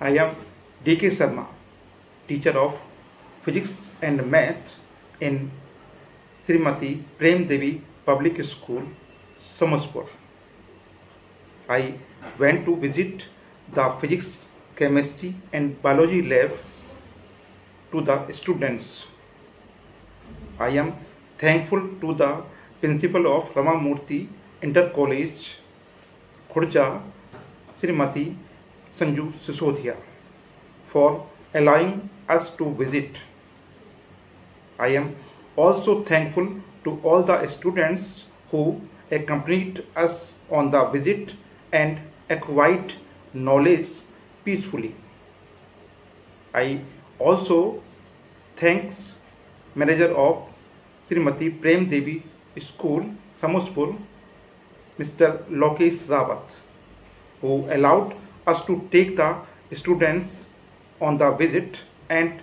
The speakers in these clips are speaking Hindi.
I am D.K. Sharma, teacher of Physics and Math in Srimati Prem Devi Public School, Samajpur. I went to visit the Physics, Chemistry and Biology lab to the students. I am thankful to the principal of Ramamurthy Inter College, Khurja, Srimati Sanju Sisodhia, for allowing us to visit. I am also thankful to all the students who accompanied us on the visit and acquired knowledge peacefully. I also thanks manager of Srimati Prem Devi School, Samajpur, Mr. Lokesh Rawat, who allowed us to take the students on the visit, and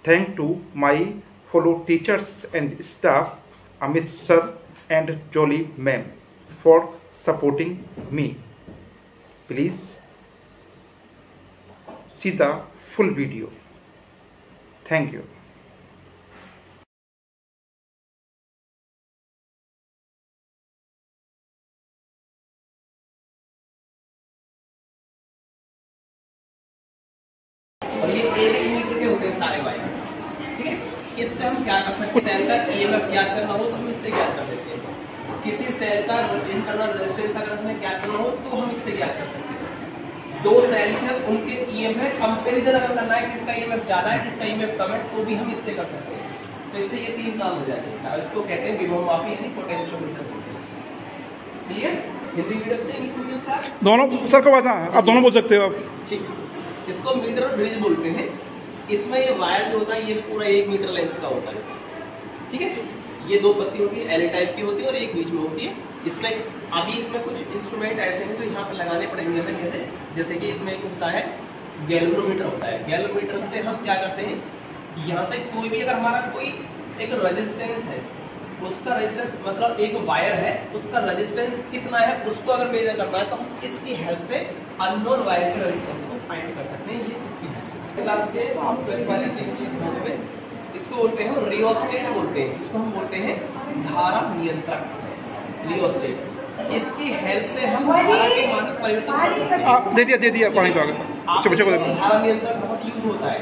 thank to my fellow teachers and staff, Amit sir and Jolie ma'am, for supporting me. Please see the full video. Thank you. और ये 1 मीटर के होते हैं सारे वायर्स, ठीक है। इससे हम क्या कर सकते हैं, सेल का ईएमएफ ज्ञात करना हो तो हम इससे ज्ञात कर सकते हैं। किसी सेल का इंटरनल रेजिस्टेंस अगर हमें ज्ञात करना हो तो हम इससे ज्ञात कर सकते हैं। दो सेल्स हैं, उनके ईएमएफ कंपैरिजन अगर करना है, किसका ईएमएफ ज्यादा है किसका ईएमएफ कम है, तो भी हम इससे कर सकते हैं। तो इससे ये 3 काम हो जाते हैं। इसको कहते हैं विभव मापी यानी पोटेंशियोमीटर। क्लियर? हिंदी मीडियम से इंग्लिश मीडियम से दोनों सर को बात आप दोनों बोल सकते हो आप। ठीक, इसको मीटर और ब्रिज बोलते हैं। इसमें ये वायर जो होता है ये पूरा 1 मीटर लेंथ का होता है, ठीक है। ये 2 पत्ती होती है, एल टाइप की होती है और एक बीच में होती है। इसमें अभी इसमें कुछ इंस्ट्रूमेंट ऐसे हैं जो यहाँ पे लगाने पड़ेंगे हमें, जैसे कि इसमें एक होता है गैल्वेनोमीटर होता है। गैल्वेनोमीटर से हम क्या करते हैं, यहाँ से कोई भी अगर हमारा कोई एक रेजिस्टेंस है, उसका रेजिस्टेंस मतलब एक वायर है, उसका रेजिस्टेंस कितना है उसको अगर मेजर करना है तो हम इसकी हेल्प से अननोन वायर के रेजिस्टेंस को फाइंड कर सकते हैं। ये इसकी हेल्प से क्लास के आप 12th वाली चीज में इसको बोलते हैं रियोस्टेट बोलते हैं, जिसको हम बोलते हैं धारा नियंत्रक, रियोस्टेट। इसकी हेल्प से हम धारा के मान में परिवर्तन कर सकते हैं। दे दिया पानी तो आगे बच्चे को धारा नियंत्रक बहुत यूज होता है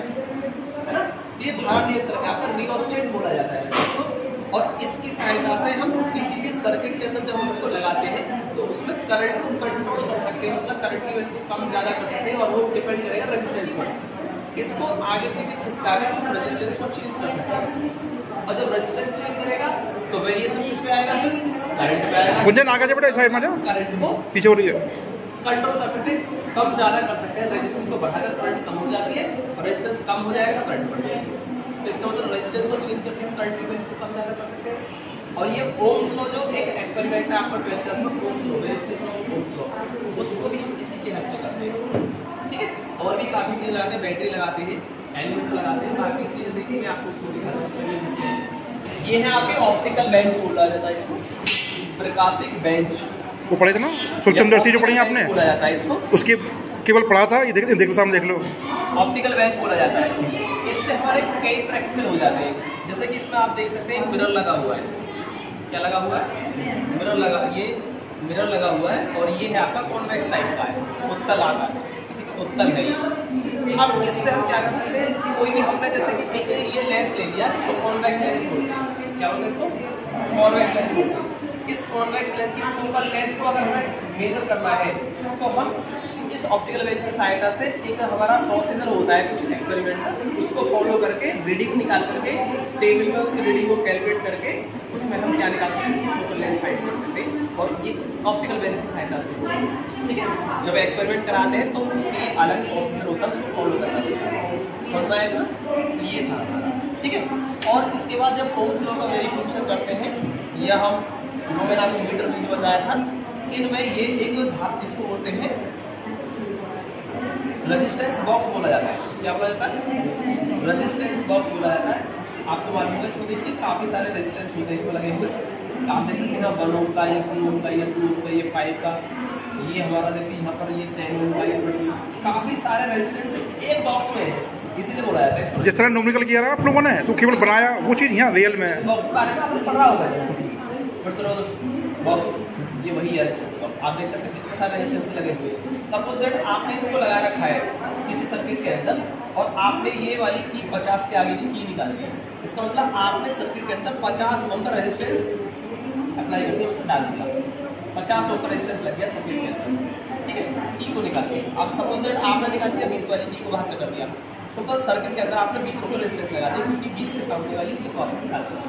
ना। ये धारा नियंत्रक आपका रियोस्टेट बोला जाता है। और इसकी सहायता से हम किसी भी सर्किट के अंदर जब हम इसको लगाते हैं तो उसमें करंट को कंट्रोल कर सकते हैं, मतलब करंट की वैल्यू कम ज्यादा कर सकते हैं और वो डिपेंड करेगा रेजिस्टेंस पर। इसको आगे पीछे खिसकाकर हम रेजिस्टेंस को चेंज कर सकते हैं, और जब रेजिस्टेंस चेंज करेगा तो वेरिएशन किस पे आएगा, करंट पे आएगा। गुंजन आगे बेटा साइड में जाओ, करंट को पीछे हो रही है, कंट्रोल कर सकते हैं, कम ज्यादा कर सकते हैं। रेजिस्टेंस को बढ़ाकर करंट कम हो जाती है और रेजिस्टेंस कम हो जाएगा तो करंट बढ़ जाएगी। तो इसका मतलब रेजिस्टेंस को चेंज करके हम करंट की वैल्यू को कम ज्यादा कर सकते हैं। और ये ओम्स लॉ जो एक एक्सपेरिमेंट है आपका 12th क्लास में, ओम्स लॉ, उसको भी हम इसी के हेल्प से करते हैं, ठीक है। और भी काफी चीजें लगाते हैं, बैटरी लगाते हैं, एलिमेंट लगाते हैं, बाकी चीजें देखिए मैं आपको इसको दिखाता। ये है आपके ऑप्टिकल बेंच बोला जाता है इसको, प्रकाशिक बेंच। वो पढ़े थे ना सूक्ष्मदर्शी जो पढ़ी आपने, बोला जाता है इसको, उसके केवल पढ़ा था। ये देख लो सामने देख लो, ऑप्टिकल बेंच बोला जाता है। इससे हमारे कई प्रैक्टिकल हो जाते हैं, जैसे कि इसमें आप देख सकते हैं मिरर लगा हुआ है। क्या लगा हुआ है? मिरर लगा, ये मिरर लगा हुआ है और ये है आपका कॉन्वेक्स टाइप का है, उत्तल आकार, ठीक है, उत्तल है ये। अब इससे हम क्या कर सकते हैं, कोई भी हमने जैसे कि एक ये लेंस ले लिया, इसको कॉन्वेक्स लेंस बोलते हैं। क्या बोलते हैं इसको? कॉन्वेक्स लेंस बोलते हैं। इस कॉन्वेक्स लेंस की फोकल लेंथ को अगर हमें मेजर करना है तो हम इस ऑप्टिकल बेंच की सहायता से एक हमारा प्रोसीजर होता है कुछ एक्सपेरिमेंट का, उसको फॉलो करके रीडिंग निकाल करके टेबल में उसकी रीडिंग को कैलकुलेट करके उसमें हम क्या निकाल सकते हैं, फोकल लेंथ फाइंड कर सकते हैं। और ये ऑप्टिकल बेंच की सहायता से, ठीक है। जब एक्सपेरिमेंट कराते हैं तो उसकी अलग प्रोसीजर होता है, उसको फॉलो करना होता है। ये था, ठीक है। और इसके बाद जब ओम्स लॉ का वेरिफिकेशन करते हैं, या हम मैंने आपको मीटर बीज बताया था, इनमें ये एक धातु इसको बोलते हैं रेजिस्टेंस बॉक्स बोला जाता है। क्या बोला जाता है? रेजिस्टेंस बॉक्स बोला जाता है। आपको मालूम है इसमें देखिए काफी सारे रेजिस्टेंस होते हैं इसमें लगे हुए। आप देख सकते हैं 1 ओम का, ये 2 ओम का, ये 2 ओम का, ये 5 का, ये हमारा देखिए यहाँ पर ये 10 ओम का, ये 20 काफी सारे रेजिस्टेंस एक बॉक्स में है, इसीलिए बोला जाता है इसको। जिस तरह न्यूमेरिकल किया ना आप लोगों ने, तो केवल बनाया वो चीज़ यहाँ रियल में इस बॉक्स के बारे में आपने पढ़ा होगा, बॉक्स ये वही है रेजिस्टेंस बॉक्स। आप देख सकते हैं कितने सारे रेजिस्टेंस लगे हुए हैं। सपोज दैट आपने इसको लगा रखा है किसी सर्किट के अंदर और आपने ये वाली की 50 के आगे की निकाल दी, इसका मतलब आपने सर्किट के अंदर 50 ओम का रेजिस्टेंस अप्लाई कर दिया, मतलब डाल दिया, 50 ओम का रेजिस्टेंस लग गया सर्किट के अंदर, ठीक है। की को निकाल दिया, आप सपोज दैट आपने निकाल दिया 20 वाली की को बाहर में कर दिया, सपोज सर्किट के अंदर आपने 20 ओम का रेजिस्टेंस लगा दिया, क्योंकि 20 के सामने वाली की को आपने निकाल दिया।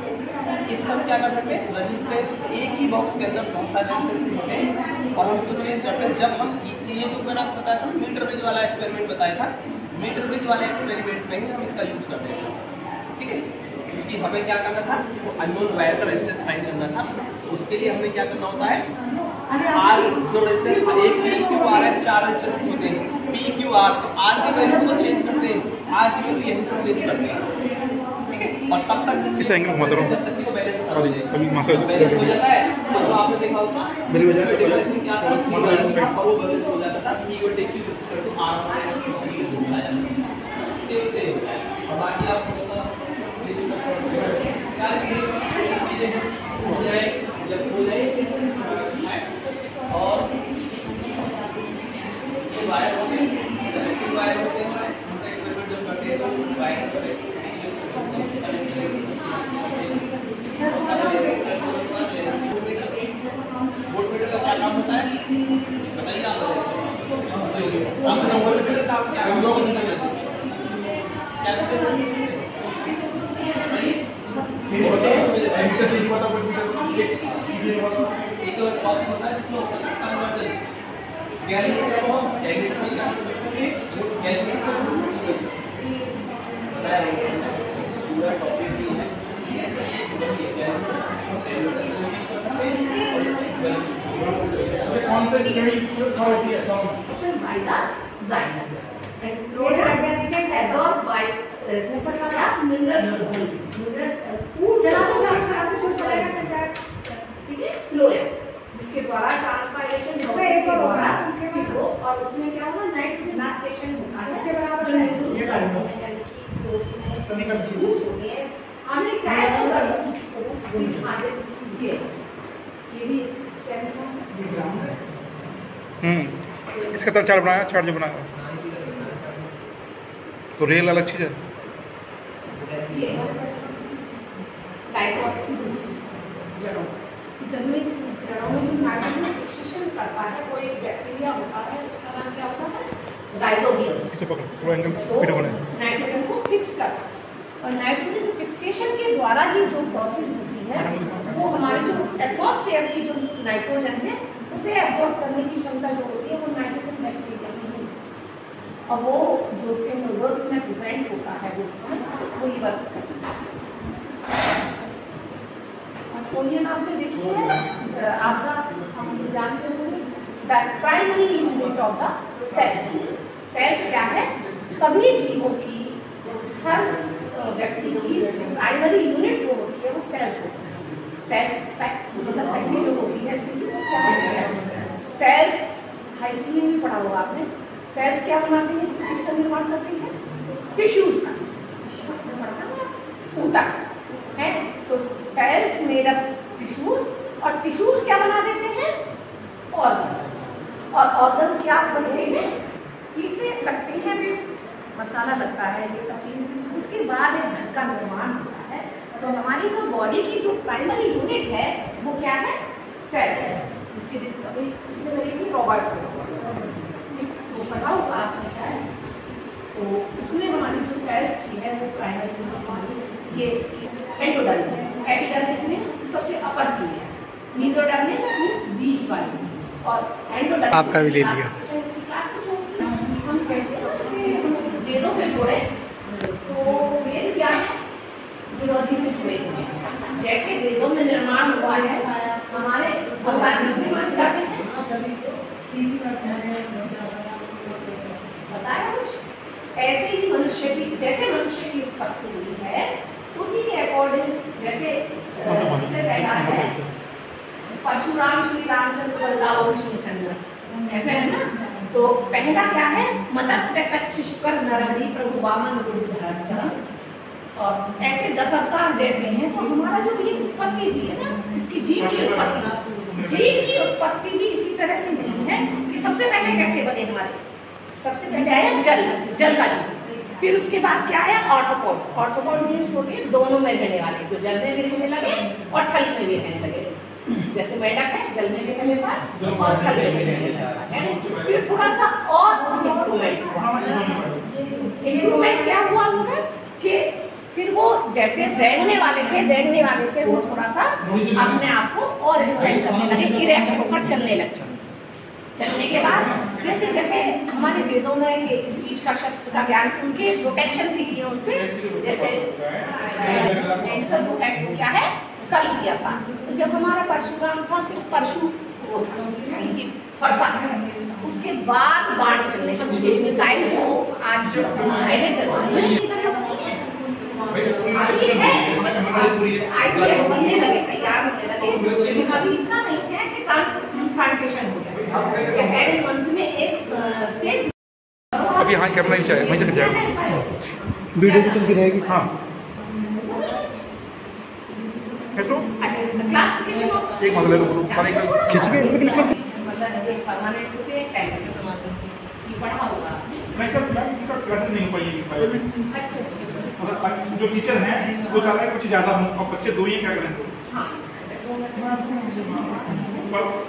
इस सब क्या कर सकते हैं, रेजिस्टेंस एक ही बॉक्स के अंदर बहुत सारे रेजिस्टेंस होते हैं और हम इसको चेंज करते हैं। जब हम ये जो मैंने आपको बताया था मीटर ब्रिज वाला एक्सपेरिमेंट बताया था, मीटर ब्रिज वाले एक्सपेरिमेंट में ही हम इसका यूज करते हैं, ठीक है। क्योंकि हमें क्या करना था, वो अननोन वायर का रेजिस्टेंस फाइंड करना था, उसके लिए हमें क्या करना होता है, आर जो रेजिस्टेंस एक P Q R S 4 resistance होते हैं, पी क्यू आर, तो आर की वैल्यू को चेंज करते हैं, आर की वैल्यू यहीं से चेंज करते हैं, ठीक है। और तब तक इस एंगल घुमा दो, जब तक वो बैलेंस हो जाए, कभी मसल बैलेंस हो जाता है, तो जो आपने देखा होगा मेरी वजह से डिफरेंस क्या था, वो बैलेंस हो जाता था, पी और टी की इक्वल टू आर और एस इस तरीके से मिला जाता है, सेम स्टे होता है। और बाकी आप हो जाए, जब हो जाए और वायर होते हैं, वायर होते हैं, उनसे एक्सपेरिमेंट जब करते हैं तो वायर वोल्टमीटर का क्या काम होता है बताइए आप, अपना वोल्टमीटर का काम क्या जिसके द्वारा ट्रांसपायरेशन और उसमें क्या होगा, नाइट्रोजन फिक्सेशन होता है, उसके बराबर इसका तरह चार्ट बनाया, चार्ट जो बनाया तो रियल अलग चीज है। जड़ों में जो नाइट्रोजन फिक्सेशन करता है वो एक बैक्टीरिया होता है, उसका नाम क्या होता है, राइजोबियम। इसे पकड़ थोड़ा एंगल वीडियो बनाए, नाइट्रोजन को फिक्स करता है और नाइट्रोजन फिक्सेशन के द्वारा ही जो प्रोसेस होती है वो हमारे जो एटमॉस्फेयर की जो नाइट्रोजन है उसे एब्जॉर्ब करने की क्षमता जो होती है वो नाइट्रोजन बैक्टीरिया में है, और वो जो उसके नोडल्स में प्रेजेंट होता है वो उसमें वही वर्क करता है। आपने देखी है आपका, हम जानते होंगे the primary unit of the cells. Cells क्या है, सभी जीवों की, हर व्यक्ति की प्राइमरी यूनिट जो होती है वो सेल्स होती है। सेल्स मतलब पहली जो होती है क्या है, सेल्स हाई स्कूल में भी पढ़ा होगा आपने। सेल्स क्या बनाते हैं, किस चीज का निर्माण करते हैं, टिश्यूज का, ऊतक है। तो सेल्स मेड अप टिश्यूज, और टिश्यूज क्या बना देते हैं, ऑर्गन्स, और ऑर्गन्स क्या बनते हैं, ईट में लगते हैं, फिर मसाला लगता है, ये सब चीज। उसके बाद एक घर का निर्माण होता है। तो हमारी जो बॉडी की जो प्राइमरी यूनिट है वो क्या है, सेल्स, जिसकी डिस्कवरी इसमें करी थी रॉबर्ट तो पढ़ा होगा आपने शायद। तो उसमें हमारी जो सेल्स की है वो प्राइमरी यूनिट, ये एंडोडर्मिस, एपिडर्मिस में सबसे अपर की है, मेसोडर्मिस बीच वाली, और एंडोडर्मिस आपका भी ले लिया। हम कहते हैं इसे वेदों से जोड़े, तो वेद क्या है, जूलॉजी से जुड़े हुए हैं। जैसे वेदों में निर्माण हुआ है, हमारे भगवान निर्माण जाते हैं, बताया कुछ ऐसे ही मनुष्य की, जैसे मनुष्य की उत्पत्ति हुई है उसी के अकॉर्डिंग, जैसे सबसे पहला है परशुराम श्री रामचंद्र बलराम विष्णुचंद्र, ऐसे है ना, तो पहला क्या है, मत्स्य कच्छ शुक्र नरहरि प्रभु वामन रूप धरम, और ऐसे 10 अवतार जैसे हैं। तो हमारा जो ये उत्पत्ति भी है ना, इसकी जीव की उत्पत्ति भी इसी तरह से हुई है कि सबसे पहले कैसे बने हमारे, सबसे पहले आया जल का जीव, फिर उसके बाद क्या आया ऑर्थोपॉड। ऑर्थोपॉड मीन्स होते हैं दोनों में रहने वाले, जो जल में भी रहने लगे और थल में भी रहने लगे। जैसे मेंढक है, जल में भी रहने लगा और थल में भी रहने लगा। फिर थोड़ा सा और इम्प्रूवमेंट क्या हुआ उनका कि फिर वो जैसे रेंगने वाले थे, रेंगने वाले से वो थोड़ा सा अपने आप को और स्ट्रेंथ करने लगे, इरेक्ट होकर चलने लगे। चलने के बाद जैसे जैसे हमारे वेदों में इस चीज का शस्त्र का ज्ञान, उनके प्रोटेक्शन के लिए उनपे जैसे क्या है कल किया था। तो जब हमारा परशुराम था, सिर्फ परशु वो था यानी कि फरसा, उसके बाद बाण चलने शुरू, मिसाइल जो आज जो मिसाइलें चल रही है बनने लगे, तैयार होने लगे, लेकिन अभी इतना नहीं है कि ट्रांसप्लांटेशन हो जाए। 7 मंथ में एक से अभी यहाँ कैमरा ही चाहिए, वहीं से जाएगा, वीडियो भी चलती रहेगी। हाँ तो क्लासिफिकेशन एक मतलब ले लो और एक खींच के इसमें क्लिक कर दो। मतलब एक परमानेंट होते हैं, टाइम के समाचार ये पढ़ा होगा मैं सर इनका क्लासेस नहीं हो पाएगी। अच्छा जो टीचर हैं वो चाह रहे हैं कुछ ज़्यादा हो और बच्चे 2 ही क्या करें,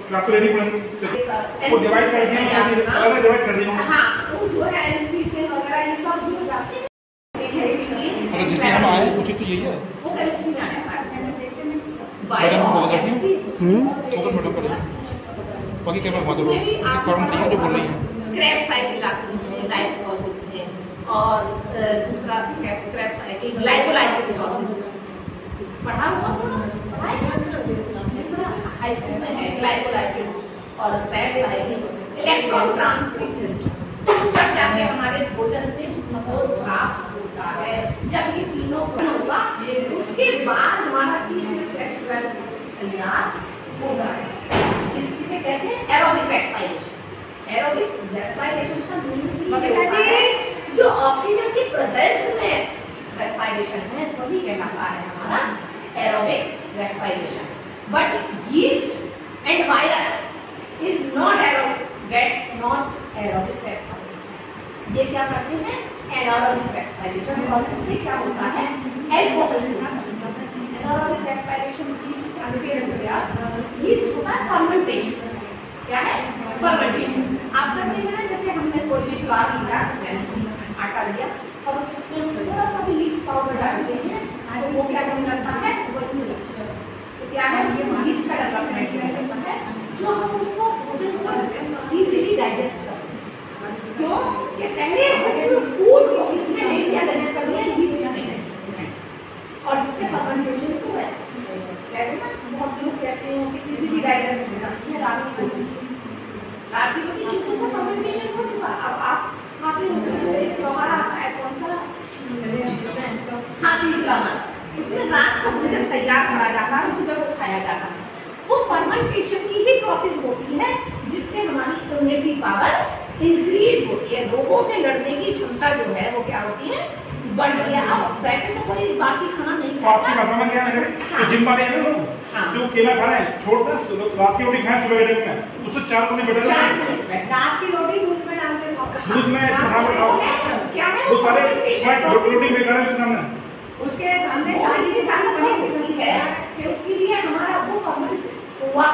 क्लास तो लेनी पड़ेगी, वो डिवाइड कर दिया, अलग डिवाइड कर दिया। हाँ वो जो है एनेस्थीसिया वगैरह ये सब जो जाते हैं, अगर जिसमें हम आए पूछे तो यही है, वो केमिस्ट्री में आता है। मैडम फोकस रखिए, फोकस मैडम करें, बाकी कैमरा घुमा दो, फॉर्म चाहिए जो बोल रही है। क्रैब साइकिल आती है लाइफ प्रोसेस में, और दूसरा क्रैब साइकिल ग्लाइकोलाइसिस प्रोसेस पढ़ा हुआ हाई स्कूल में है, ग्लाइकोलाइसिस और Krebs cycle, electron transport system. जब जाके हमारे भोजन से ग्लूकोज प्राप्त होता है, जब ये तीनों होगा उसके बाद हमारा C6H12 तैयार होगा, जिसे कहते हैं एरोबिक रेस्पिरेशन। एरोबिक रेस्पिरेशन का मीन्स जो ऑक्सीजन की प्रेजेंस में रेस्पिरेशन है वही कहलाता है हमारा aerobic respiration. But yeast and virus is not aerobic respiration. ये क्या करते हैं एनारोबिक रेस्पिरेशन, और इससे क्या होता है एनारोबिक रेस्पिरेशन यीस्ट होता है फर्मेंटेशन। क्या है फर्मेंटेशन आप करते हैं ना, जैसे हमने कोई भी फ्लावर लिया, आटा लिया और उसमें थोड़ा सा भी लीस्ट पाउडर डालते हैं तो वो क्या करता है, तो क्या है ये लीस्ट का डेवलपमेंट करता है, जो हम उसको भोजन को इजीली डाइजेस्ट करते हैं। क्यों कि पहले उस फूड को इसमें नहीं क्या डाइजेस्ट कर लिया लीस्ट ने, और जिससे फर्मेंटेशन हुआ है। कहते हैं बहुत लोग कहते हैं कि इजीली डाइजेस्ट हो जाती है रात की रोटी क्योंकि उसका फर्मेंटेशन हो चुका। अब आप खाते हो त्योहार आता है कौन सा, खांसी त्योहार, उसमें रात का भोजन तैयार करा जाता है, सुबह को खाया जाता है। वो फर्मेंटेशन की ही प्रोसेस होती है जिससे हमारी इम्यूनिटी पावर इंक्रीज होती है, रोगों से लड़ने की क्षमता जो है वो क्या होती है बढ़ गया। अब वैसे तो कोई बासी खाना नहीं खाता। आपकी भाषा में क्या है, तो जिम वाले हैं लोग जो केला खा रहे हैं छोड़कर रात की रोटी खाएं सुबह के टाइम में, उससे 4 गुने बेटर है। रात की रोटी दूध में डाल के खाओ, दूध में क्या है वो सारे प्रोटीन बेकार है उसके सामने, उसके सामने ताजी की ताकत बनी है कि उसके लिए हमारा वो फर्मेंट हुआ और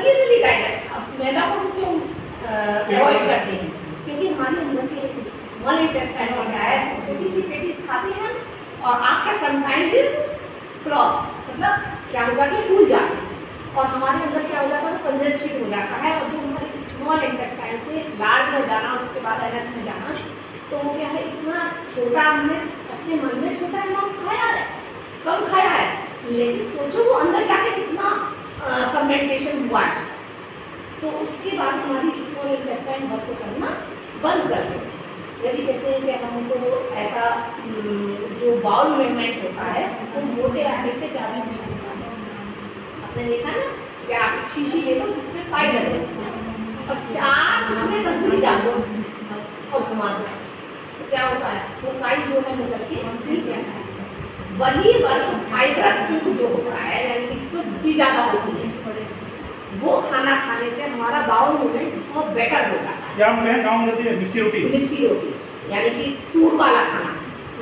इजीली डाइजेस्ट। अब मैदा को क्यों अवॉइड करते हैं, क्योंकि हमारे अंदर के स्मॉल इंटेस्टाइन में क्या है, छोटी सी पेटीज खाते हैं और after some time is clog, मतलब क्या होगा कि फूल जाते हैं और हमारे अंदर क्या हो जाता है कंजेस्टेड हो जाता है, और जो हमारे स्मॉल इंटेस्टाइन से लार्ज में जाना और उसके बाद एनएस में जाना, तो वो क्या है इतना छोटा हमने अपने मन में छोटा अमाउंट खाया है, कम खाया है, लेकिन सोचो वो अंदर जाके कितना फर्मेंटेशन हुआ है। तो उसके बाद हमारी स्मॉल इंटेस्टाइन वर्क करना बंद कर देते हैं। ये भी कहते हैं कि हमको ऐसा जो बाउल मूवमेंट होता है वो मोटे आटे से ज़्यादा अच्छा होता है। आपने देखा ना कि आप शीशी ले लो जिसमें पाई लगे, और 4 उसमें सब्जी डाल दो और घुमा दो, तो क्या होता है वो काई जो है निकल के नीचे आता है। वही वर्क फाइब्रस ट्यूब जो होता है यानी कि इसमें घुसी ज्यादा होती है, वो खाना खाने से हमारा बाउल मूवमेंट बहुत बेटर हो जाता है। क्या हम कहें गाँव में मिस्सी रोटी, मिस्सी रोटी यानी कि तूर वाला खाना,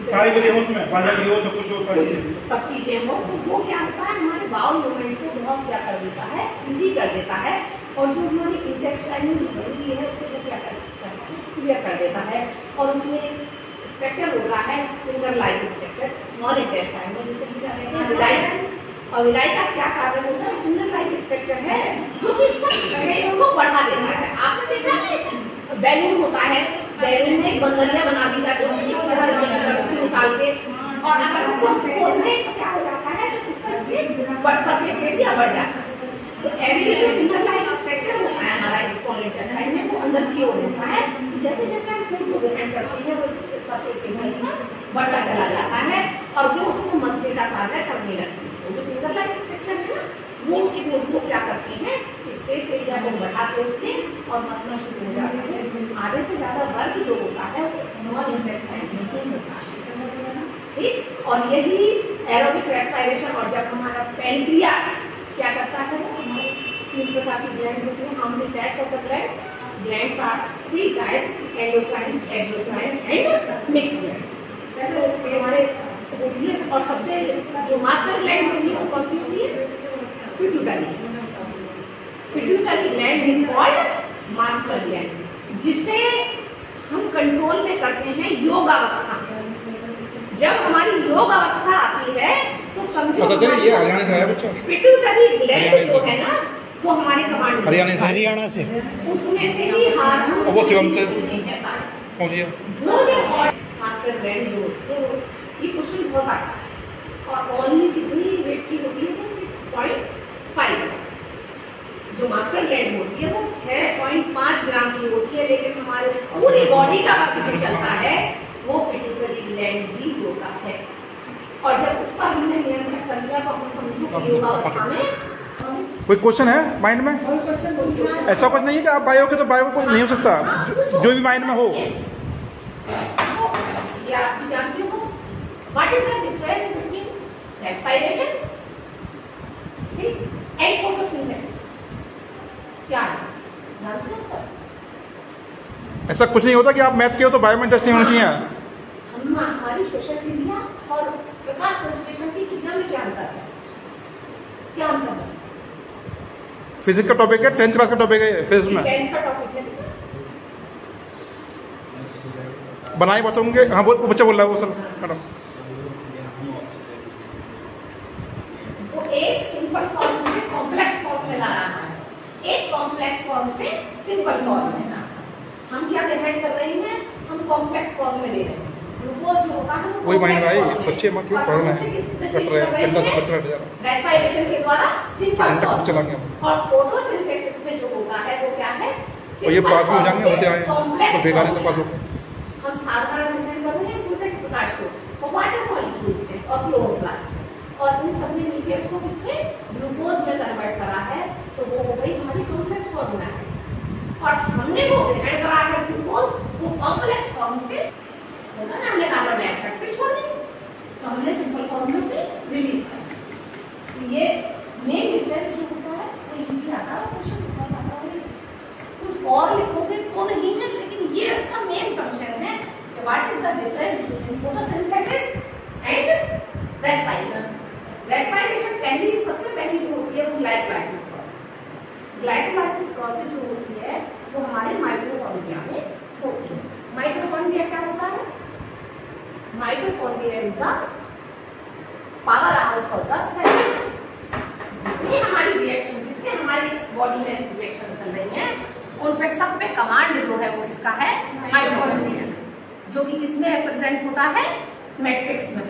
सारी चीजें उसमें बाजरा की हो, सब कुछ होता है, सब चीजें हो, तो वो क्या होता है हमारे बाउल मूवमेंट को बहुत क्या कर देता है, इजी कर देता है। और जो हमारी इंटेस्टाइन में जो गंदगी है उसे वो क्या करता है, क्लियर कर देता है। और उसमें स्ट्रक्चर होता है finger like structure small intestine में, जिसे क्या कहते हैं विलाई। और विलाई का क्या कार्य होता है, फिंगर लाइक स्ट्रक्चर है जो कि इसको बढ़ा देता है। आपने देखा है बैलून होता है, बैलून में बंदरिया बना दी जाती है निकाल के, और अगर उसको खोलने तो क्या हो जाता है तो उसका स्पेस बढ़ जाता है। तो ऐसे जो फिंगर लाइक स्ट्रक्चर होता है हमारा स्मॉल इंटेस्टाइन में वो अंदर की ओर होता है। जैसे जैसे हम फूड को ग्रहण करते हैं वो सरफेस एरिया बढ़ता चला जाता है और जो उसको मथने का कार्य करने लगती है। तो जो फिंगर लाइक स्ट्रक्चर है ना वो चीज़ उसको क्या करती है, स्पेस एरिया को बढ़ाते उसके और मथना शुरू हो जाते हैं। आधे से ज़्यादा वर्क जो होता है वो स्मॉल इंटेस्टाइन में ही होता है, ठीक। और यही एरोबिक रेस्पिरेशन। और जब हमारा पैंक्रियास क्या करता है, हमारे 3 प्रकार की ग्लैंड होती है, हमने types of the glands are 3 types, endocrine, exocrine and mixed gland. वैसे हमारे और सबसे जो मास्टर ग्लैंड होती है वो कौन सी होती है, pituitary. Pituitary gland is called master gland, जिसे हम कंट्रोल में करते हैं योग अवस्था। जब हमारी योग अवस्था आती है तो समझो ये हरियाणा से है बच्चा, पिट्यूटरी ग्लैंड जो है ना वो हमारे कमांड हरियाणा से उसमें से ही हार्मोन वो शिवम से पहुंचिए। वो जो मास्टर ग्लैंड जो होते हैं ये क्वेश्चन बहुत आता है और ओनली कितनी वेट की होती है वो 6.5। जो मास्टर ग्लैंड होती है वो 6.5 ग्राम की होती है, लेकिन हमारे पूरी बॉडी का वर्क जो चलता है वो पिट्यूटरी ग्लैंड ही होता है। और जब उस पर हमने नियंत्रण कर लिया तो हम समझो कि योगावस्था में कोई क्वेश्चन है माइंड में? ऐसा कुछ नहीं है कि आप बायो के तो बायो को नहीं हो सकता, जो भी माइंड में हो। ये आप भी जानते हो what is the difference between respiration and photosynthesis, क्या है जानते हो? ऐसा कुछ नहीं होता कि आप मैथ के हो तो बायो में इंटरेस्ट नहीं होना चाहिए। हमारी श्वसन क्रिया और प्रकाश संश्लेषण की क्रिया में क्या अंतर है, क्या अंतर है? फिजिक्स का टॉपिक है, 10th क्लास का टॉपिक है फिजिक्स में, 10th का टॉपिक है। बनाए बताऊंगे। हाँ वो बच्चा बोल रहा है वो सर मैडम। वो एक सिंपल फॉर्म से कॉम्प्लेक्स फॉर्म में ला रहा है, एक कॉम्प्लेक्स फॉर्म से सिंपल फॉर्म में ला रहा है। हम क्या डिफाइन कर रहे हैं, हम कॉम्प्लेक्स फॉर्म में ले रहे हैं। ग्लूकोज जो होता है वही माइंड आई बच्चे मां क्यों पढ़ रहे हैं, कट रहे हैं, गंदा से बच्चा हट जा रहा है रेस्पिरेशन के द्वारा सिंपल फॉर्म चला गया। और फोटोसिंथेसिस में जो होता है वो क्या है, और ये पास में हो जाएंगे होते आए तो बेकार है तो पास होते। हम साधारण डिफाइन कर रहे हैं सूर्य के प्रकाश को, वाटर मॉलिक्यूल्स है और क्लोरोप्लास्ट है, और इन सब ने मिलकर उसको किसमें ग्लूकोज में कन्वर्ट करा है, तो वो हो गई हमारी कॉम्प्लेक्स फॉर्म में है। और हमने वो ग्रहण करा है ग्लूकोज, वो कॉम्प्लेक्स फॉर्म से होता ना, हमने कार्बन डाइऑक्साइड पे छोड़ दी तो हमने सिंपल फॉर्म में उसे रिलीज कर। तो ये मेन डिफरेंस जो होता है वो इजी आता है, क्वेश्चन बहुत आता है, कुछ और लिखोगे तो नहीं है, लेकिन ये इसका मेन फंक्शन है कि what is the difference between photosynthesis and respiration. Respiration पहली सबसे पहली जो होती है वो ग्लाइकोलाइसिस प्रोसेस। ग्लाइकोलाइसिस प्रोसेस जो होती है वो हमारे माइटोकॉन्ड्रिया में होती है। माइटोकॉन्ड्रिया क्या होता है, mitochondria is the power house of the cell. जितनी हमारी रिएक्शन, जितने हमारी बॉडी में रिएक्शन चल रही हैं उन पे सब पे कमांड जो है वो किसका है, माइटोकॉन्ड्रिया, जो कि किसमें प्रेजेंट होता है, मैट्रिक्स में।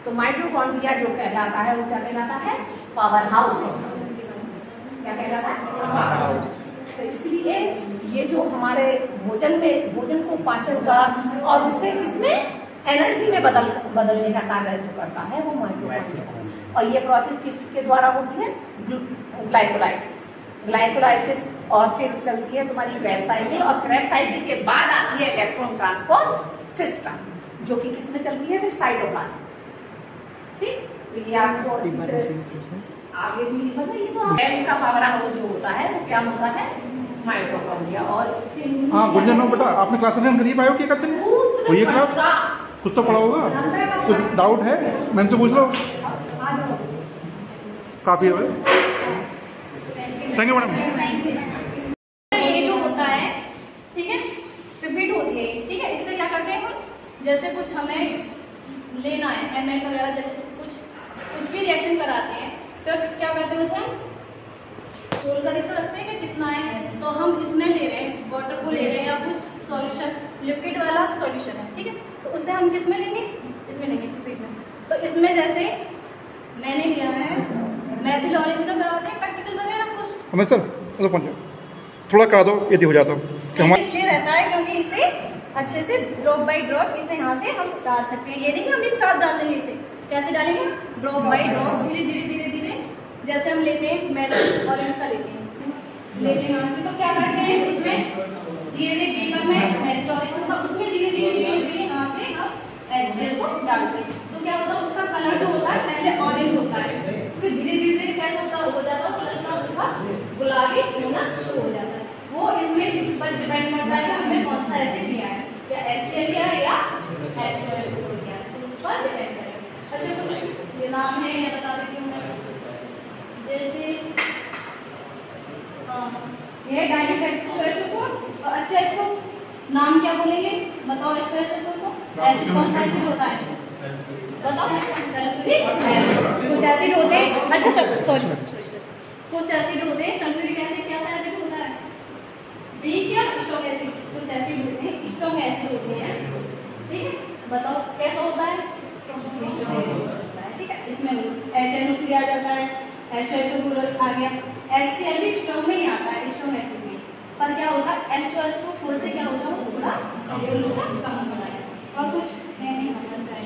तो माइटोकॉन्ड्रिया जो कहलाता है वो क्या कहलाता है, power house of the cell. क्या कहलाता है, पावर हाउस। तो इसलिए ये जो हमारे भोजन को पाचन का और उसे किसमें एनर्जी में बदलने का कार्य जो करता है वो माइटोकॉन्ड्रिया। और ये प्रोसेस किसके द्वारा होती है, ग्लाइकोलाइसिस। ग्लाइकोलाइसिस, और फिर चलती है तुम्हारी क्रेब्स साइकिल, और क्रेब्स साइकिल के बाद आती है इलेक्ट्रॉन ट्रांसपोर्ट सिस्टम, जो कि किस में चलती है फिर साइटोप्लाज्म। ठीक, तो ये आपको आगे भी नहीं पता। ये तो सेल्स का पावर हाउस जो होता है वो क्या होता है, माइटोकॉन्ड्रिया। और इसी हाँ गुंजन बेटा, आपने क्लास अटेंड करी पाए हो क्या करते हैं वो ये क्लास? कुछ तो पढ़ा होगा, कुछ डाउट है मैम से पूछ लो। काफी है भाई, थैंक यू मैडम। ये जो होता है, ठीक है, रिपीट होती है, ठीक है। इससे क्या करते हैं हम, जैसे कुछ हमें लेना है ml वगैरह, जैसे कुछ भी रिएक्शन कराते हैं तो क्या करते हैं, उसे हम तोल कर ही तो रखते हैं कि कितना है। तो हम इसमें ले रहे हैं, वाटर को ले रहे हैं या कुछ सॉल्यूशन, लिक्विड वाला सॉल्यूशन है, ठीक है। तो उसे हम किस में लेंगे, इसमें लेंगे, लिक्विड में। तो इसमें जैसे मैंने लिया है मैथिल ऑरेंज का, कराते हैं प्रैक्टिकल वगैरह कुछ। हमें सर पहुँचो, थोड़ा करा दो, यदि हो जाता इसलिए रहता है क्योंकि इसे अच्छे से ड्रॉप बाई ड्रॉप इसे यहाँ से हम डाल सकते हैं। ये नहीं कि हम एक साथ डाल देंगे, इसे कैसे डालेंगे, ड्रॉप बाई ड्रॉप, धीरे धीरे धीरे धीरे। जैसे हम लेते हैं मैथिल ऑरेंज का लेते हैं यहाँ से, तो क्या करते हैं इसमें धीरे धीरे बेकर में मैथिल ऑरेंज होगा, उसमें धीरे धीरे धीरे धीरे यहाँ से हम HCl को डालते हैं। तो क्या होता है, उसका कलर जो होता है पहले ऑरेंज होता है, फिर धीरे धीरे धीरे कैसा होता हो जाता है, कलर का उसका गुलाबी होना शुरू हो जाता है। वो इसमें इस पर डिपेंड करता है कि हमने कौन सा एसिड लिया है, या HCl लिया है या H2SO4 लिया है, उस पर डिपेंड करेगा। अच्छा, कुछ ये नाम है या बता देती हूँ मैं, जैसे ये डायरेक्ट H2SO4, और अच्छा इसको नाम क्या बोलेंगे बताओ, H2SO4 को कौन सा एसिड होता है बताओ, सल्फ्यूरिक एसिड। कुछ एसिड होते हैं, अच्छा सॉरी कुछ एसिड होते हैं सल्फ्यूरिक एसिड, कैसा एसिड होता है, वीक या स्ट्रॉन्ग एसिड। कुछ एसिड होते हैं स्ट्रॉन्ग एसिड होते हैं, ठीक है। बताओ कैसा होता है, स्ट्रॉन्ग होता है, ठीक है। इसमें HNO3 आ जाता है, H2SO4 आ गया, HCl भी स्ट्रॉन्ग में ही आता है, स्ट्रॉन्ग एसिड में। पर क्या होता है, H2SO4 से क्या होता है, थोड़ा लेवल उसका कम होता है। और कुछ है नहीं समझता है,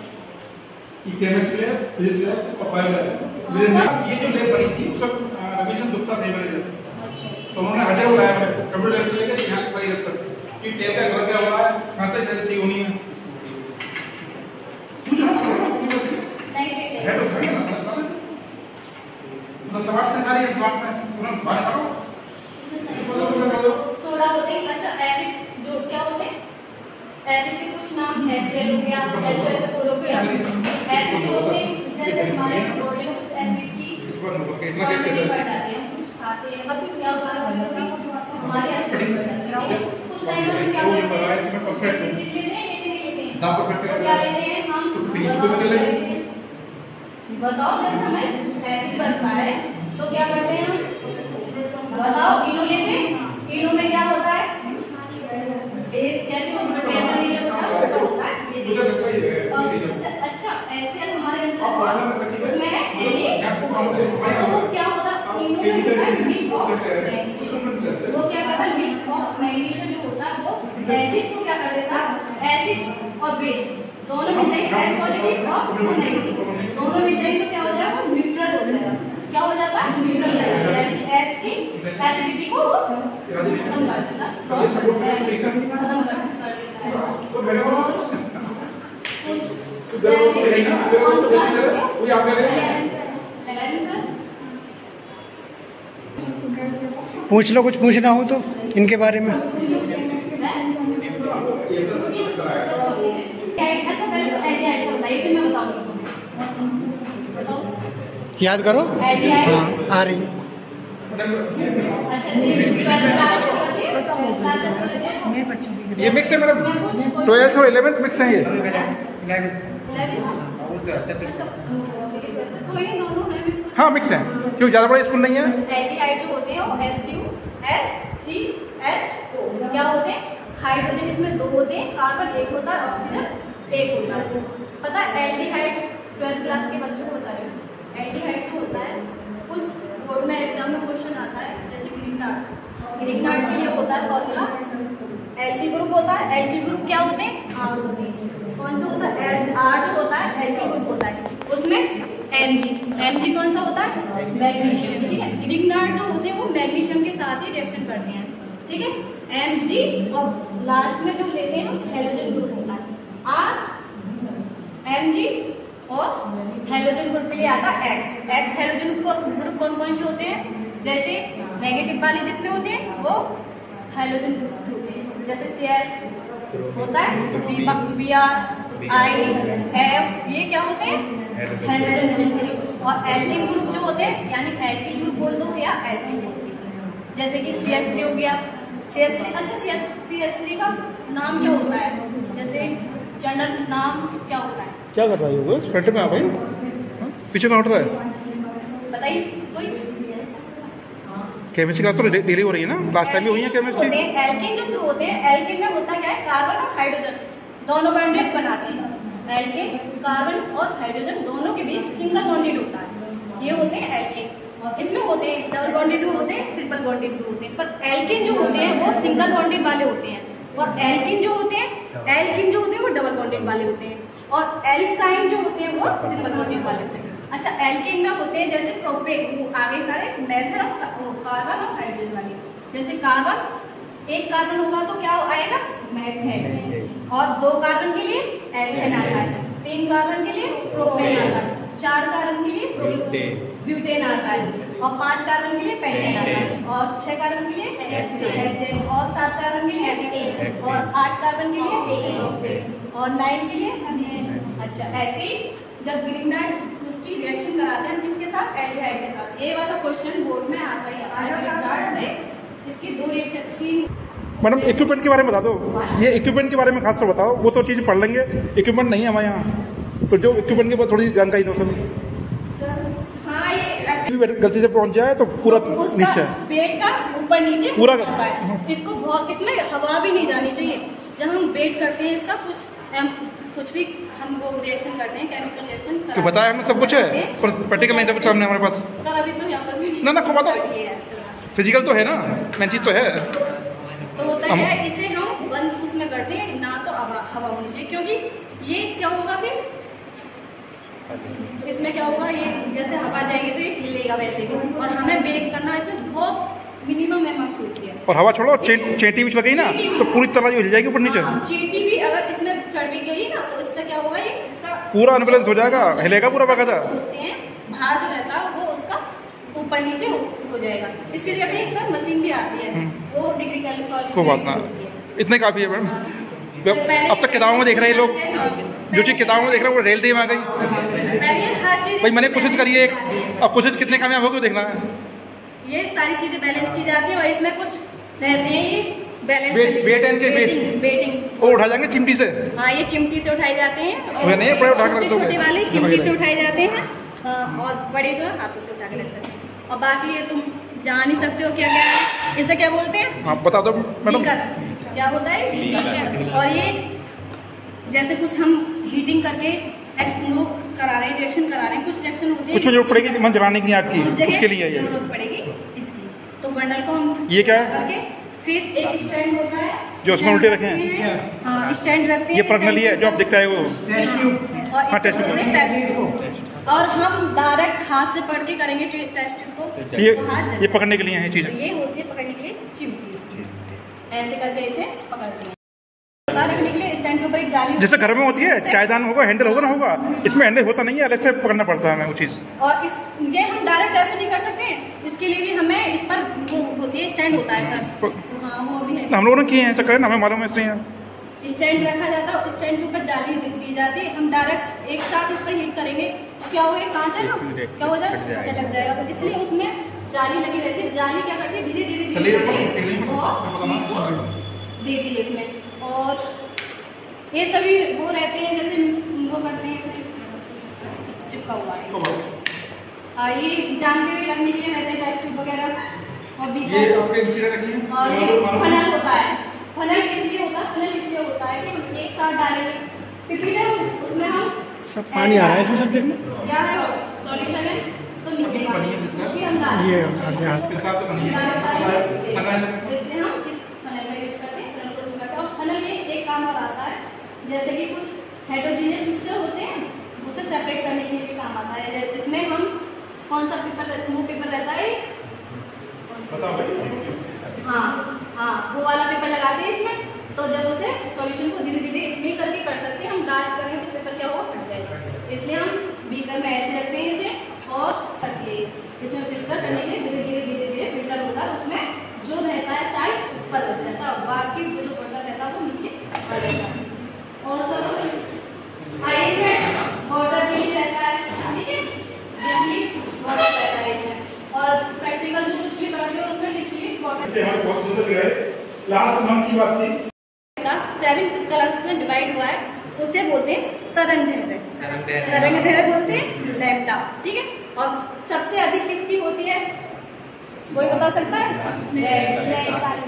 केमिस्ट्री लैब, फिजिक्स लैब और बायो लैब। ये जो लैब बनी थी उसका रमेशन गुप्ता थे मेरे, तो उन्होंने हर जगह बुलाया मेरे, कंप्यूटर लैब से लेकर यहाँ सही लैब तक कि तेल का कलर क्या हो रहा है, कहाँ से सही होनी है, कुछ ना है तो खड़ी ना मतलब सवाल तो सारी बात में तुरंत बात करो। सोडा होते हैं, अच्छा एसिड जो क्या होते हैं, एसिड के कुछ नाम HCl हो गया, H2SO4 हो गया। एसिड होते हैं जैसे हमारे बॉडी में कुछ एसिड की इतना क्या बढ़ जाते हैं, कुछ खाते हैं, कुछ क्या होता है हमारे एसिड बढ़ जाते हैं। कुछ टाइम में क्या करते हैं, जैसे चीज लेते हैं लेते नहीं लेते हैं, तो क्या लेते हैं हम, बताओ जैसे हमें एसिड बनता है तो क्या करते हैं हम, बताओ इनो लेते हैं, इनो में क्या होता है, कैसे होता है, अच्छा HCl हमारे अंदर उसमें है, तो वो क्या होता है, इनो में होता है मिल्क ऑफ मैग्नीशियम। वो क्या करता है, मिल्क ऑफ मैग्नीशियम जो होता है वो एसिड को क्या कर देता है, एसिड और बेस दोनों मिल जाएंगे, पॉजिटिव और नेगेटिव दोनों मिल जाएंगे, तो क्या हो जाएगा, न्यूट्रल हो जाएगा। क्या हो जाता है, न्यूट्रल हो जाएगा, यानी H की एसिडिटी को खत्म कर देता है, खत्म कर देता है। पूछ लो, कुछ पूछना हो तो इनके बारे में। अच्छा पहले तो एल्डिहाइड होता है, फिर मैं बताऊंगी, याद करो। हाँ आ रही। ये मिक्स है मैडम, 12th और 11th मिक्स है ये। हाँ मिक्स है, क्यों ज़्यादा बड़ा स्कूल नहीं है। एल्डिहाइड जो होते हैं वो SUHCHO क्या होते हैं, हाइड्रोजन इसमें 2 होते हैं, कार्बन 1 होता है, ऑक्सीजन 1 होता है। पता है एल्डिहाइड 12th क्लास के बच्चों को होता है, एल्डिहाइड जो होता है कुछ बोर्ड में एग्जाम में क्वेश्चन आता है, जैसे ग्रीनहार्ड के लिए होता है फॉर्मूला, एल्किल ग्रुप होता है, एल्किल ग्रुप क्या होते हैं, R होते हैं। कौन सा होता है, R जो होता है एल्किल ग्रुप होता है, उसमें Mg कौन सा होता है? मैग्नीशियम। ठीक है, ग्रिग्नार्ड जो होते हैं वो मैग्नीशियम के साथ ही रिएक्शन करते हैं। ठीक है, Mg और लास्ट में जो लेते हैं हम हेलोजन ग्रुप होता है R Mg और हेलोजन ग्रुप के लिए आता है X हेलोजन ग्रुप कौन कौन से होते हैं? जैसे नेगेटिव वाले जितने होते हैं वो हेलोजन ग्रुप होते हैं, जैसे Cl होता है Br I F, ये क्या होते हैं? Halogen group. और एल्किन ग्रुप जो होते हैं यानी एल्किन ग्रुप बोल दो या एल्किन बोल दीजिए, जैसे कि CH3 हो गया। CH3 अच्छा CH3 का नाम क्या होता है? जैसे जनरल नाम क्या होता है? क्या कर रहा है वो? फ्रंट में आ भाई, पीछे में उठ रहा है। बताइए कोई। केमिस्ट्री क्लास तो डेली हो रही है ना, लास्ट टाइम भी हुई है केमिस्ट्री। एल्किन जो होते हैं, एल्किन में होता क्या है? कार्बन और हाइड्रोजन दोनों बॉन्डेड बनाते हैं। एल्किन कार्बन और हाइड्रोजन दोनों के बीच सिंगल बॉन्डेड होता है, ये होते हैं एल्किन। इसमें होते हैं डबल बॉन्डेड होते हैं, ट्रिपल बॉन्डेड भी होते हैं, पर एल्किन जो होते हैं वो सिंगल बॉन्डेड वाले होते हैं, और एल्किन जो होते हैं वो डबल बॉन्डेड वाले होते हैं, और एल्काइन जो होते हैं वो ट्रिपल बॉन्डेड वाले होते हैं। अच्छा, एल्किन में होते हैं जैसे प्रोपेन, आगे सारे मेथड ऑफ कार्बन और हाइड्रोजन वाले। जैसे कार्बन, एक कार्बन होगा तो क्या आएगा? मेथेन। और 2 कार्बन के लिए एल्केन आता है, 3 कार्बन के लिए प्रोपेन आता है, 4 कार्बन के लिए ब्यूटेन आता है, और 5 कार्बन के लिए पेंटेन आता है, और 6 कार्बन के लिए हेक्सेन, और 7 कार्बन के लिए हेप्टेन, और 8 कार्बन के लिए और 9 के लिए। अच्छा, ऐसे जब ग्रिग्नार्ड उसकी रिएक्शन कराते हैं किसके साथ? एल्डिहाइड के साथ। ये वाला क्वेश्चन बोर्ड में आता है ग्रिग्नार्ड से, इसकी 2 रिएक्शन 3। मैडम इक्विपमेंट के बारे में बता दो, ये इक्विपमेंट के बारे में खास तौर बताओ, वो तो चीज़ पढ़ लेंगे, इक्विपमेंट नहीं है हमारे यहाँ, तो जो इक्विपमेंट के बाद थोड़ी जानकारी दो सर। हाँ, ये गलती से पहुंच जाए तो पूरा नीचे बेड का ऊपर नीचे पूरा जाता है। इसको बहुत, इसमें हवा भी नहीं जानी चाहिए। जब हम बेड करते हैं इसका कुछ भी हम वो रिएक्शन करते हैं, केमिकल रिएक्शन तो बताया हमने सब कुछ है, पर प्रैक्टिकल नहीं था कुछ सामने हमारे पास। सर अभी तो यहाँ पर भी ना खूब बात फिजिकल तो है ना, मेन चीज तो है। तो होता है इसे हम बंद उसमें करते हैं ना, तो हवा होनी चाहिए, क्योंकि ये क्या होगा फिर इसमें क्या होगा, ये जैसे हवा जाएगी तो ये हिलेगा वैसे भी, और हमें बेक करना इसमें बहुत मिनिमम अमाउंट होती है। और हवा छोड़ो, चेटी भी लग गई ना तो पूरी तरह हिल जाएगी ऊपर नीचे। चेटी भी अगर इसमें चढ़ भी गई ना तो इससे क्या होगा, ये इसका पूरा अनबैलेंस हो जाएगा, हिलेगा पूरा बकायदा। होते हैं बाहर जो रहता है वो उसका ऊपर नीचे हो जाएगा। इसके लिए अपनी एक सर मशीन भी आती है, वो डिग्री कॉलेज को बात ना, इतने काफी है मैडम। अब तक किताबों में देख रहे हैं लोग, जो चीज किताबों में देख रहे हैं वो रियल टाइम आ गई भाई। मैंने कोशिश करी है, अब कोशिश कितने कामयाब होगी देखना है। ये सारी चीजें बैलेंस की जाती है, और इसमें कुछ रहते हैं ये बैलेंस बेटिंग वो उठा जाएंगे चिमटी से। हाँ, ये चिमटी से उठाए जाते हैं, छोटे वाले चिमटी से उठाए जाते हैं, और बड़े जो है हाथों से उठा के रख सकते हैं। और बाकी ये तुम जान ही सकते हो क्या क्या है, इसे क्या बोलते हैं? आप बता दो मैडम। क्या होता है? और ये जैसे कुछ हम हीटिंग करके करा रहे हैं, रिएक्शन करा रहे हैं, कुछ रिएक्शन होते हैं कुछ में जरूरत पड़ेगी मन जलाने की आग की, उसके लिए जरूरत पड़ेगी इसकी। तो बंडल को हम ये क्या है करके फिर एक स्टैंड होता है जो उसमें उल्टे रखे हैं। हाँ, स्टैंड रखते हैं। ये पर्सनली है जो आप दिखता है वो, हाँ, टेस्ट ट्यूब। और हम डायरेक्ट हाथ से पकड़ के करेंगे टेस्ट ट्यूब को। ये पकड़ने के लिए है चीज, ये होती है पकड़ने के लिए चिमटी, ऐसे करके इसे पकड़ते हैं। रखने के लिए स्टैंड के ऊपर एक जाली जैसे घर में होती है, चायदान होगा, हैंडल होगा ना होगा, इसमें हैंडल होता नहीं है, अलग से पकड़ना पड़ता है हमें वो चीज। और ये हम डायरेक्ट ऐसे नहीं कर सकते, इसके लिए भी हमें इस पर वो होती है, स्टैंड होता है सर। हाँ, वो भी है, हम लोगों ने किए हैं ऐसा, करें हमें मालूम है इसलिए स्टैंड रखा जाता है, स्टैंड के ऊपर जाली दी जाती है। हम डायरेक्ट एक साथ उस पर हीट करेंगे, क्या होगा, कांच है ना, क्या हो जाएगा, चटक जाएगा। तो इसलिए उसमें जाली लगी रहती है। जाली क्या करती है, धीरे धीरे देती है इसमें। और ये सभी वो रहते हैं, जैसे वो करते हैं चिपका हुआ है, ये जानते हुए रखने के लिए रहते हैं टेस्ट ट्यूब वगैरह। और और ये फनल होता है। फनल इसलिए होता है, फनल इसलिए होता है कि एक साथ डालेंगे पिपीटा, उसमें हम सब पानी आ रहा है इसमें सब्जेक्ट में, क्या है सॉल्यूशन है तो निकलेगा, ये आगे हाथ इसलिए हम इस फनल का यूज करते हैं, फनल को इसमें करते हैं। और फनल में एक काम और आता है, जैसे कि कुछ हेटेरोजेनियस मिक्सचर होते हैं, उसे सेपरेट करने के लिए भी काम आता है। इसमें हम कौन सा पेपर रहता है, हाँ वो वाला पेपर लगाते हैं इसमें, तो जब उसे सॉल्यूशन को धीरे धीरे इसमें करके कर सकते हैं। हम डार्क करेंगे तो पेपर क्या होगा, फट जाएगा, इसलिए हम बीकर में ऐसे रखते हैं इसे, और करके इसमें फिल्टर करने के लिए धीरे धीरे फिल्टर होता है, उसमें जो रहता है साइड ऊपर बच जाता है, बाकी जो बटन रहता है वो नीचे आ जाता है। और सर आइस में बॉर्डर भी रहता है, ठीक है, बॉर्डर रहता है इसमें, और प्रैक्टिकल जो कुछ भी करते हो उसमें डिस्प्ले बॉर्डर। बहुत सुंदर है। लास्ट मंथ की बात थी, 7 कलर में डिवाइड हुआ है, उसे बोलते हैं तरंग दैर्घ्य बोलते हैं लैम्डा, ठीक है। और सबसे अधिक किसकी होती है, कोई बता सकता है?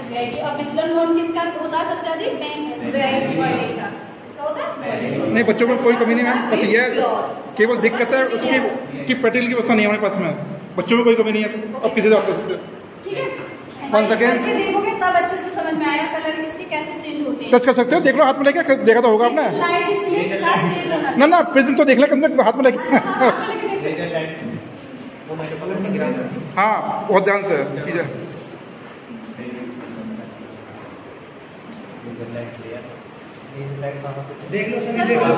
रेड। और विचलन मोड किसका होता है सबसे अधिक? वायलेट का। इसका होता है नहीं, बच्चों में कोई कमी नहीं है, बस ये केवल दिक्कत है उसकी कि पेटिल की व्यवस्था नहीं है हमारे पास में, बच्चों में कोई कमी नहीं है, तो अब किसी से बात कर सकते हैं। ठीक है, 1 सेकेंड देखोगे तब अच्छे से समझ में आएगा कलर इसके कैसे चेंज होते हैं। टच कर सकते हो, देख लो हाथ में लेके, देखा तो होगा आपने। लाइट इसलिए क्लास तेज होना चाहिए। ना प्रिज्म तो देख ले कम से कम हाथ में लेके। हाँ बहुत ध्यान से कीजिए। देख लो सभी, देख लो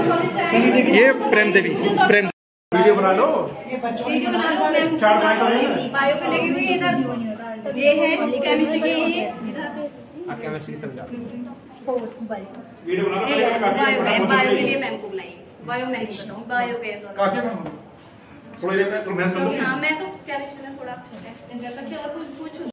सभी, देख ये प्रेम देवी, वीडियो बना लो, वीडियो बना लो। बायो पे लगी हुई है इधर, ये है केमिस्ट्री की, केमिस्ट्री समझा वीडियो बना लो। बायो के लिए मैम को बुलाई, बायो मैं नहीं बताऊँ, बायो के काफी थोड़ा मेहनत कर लो। हाँ मैं तो केमिस्ट्री में थोड़ा अच्छा है, और कुछ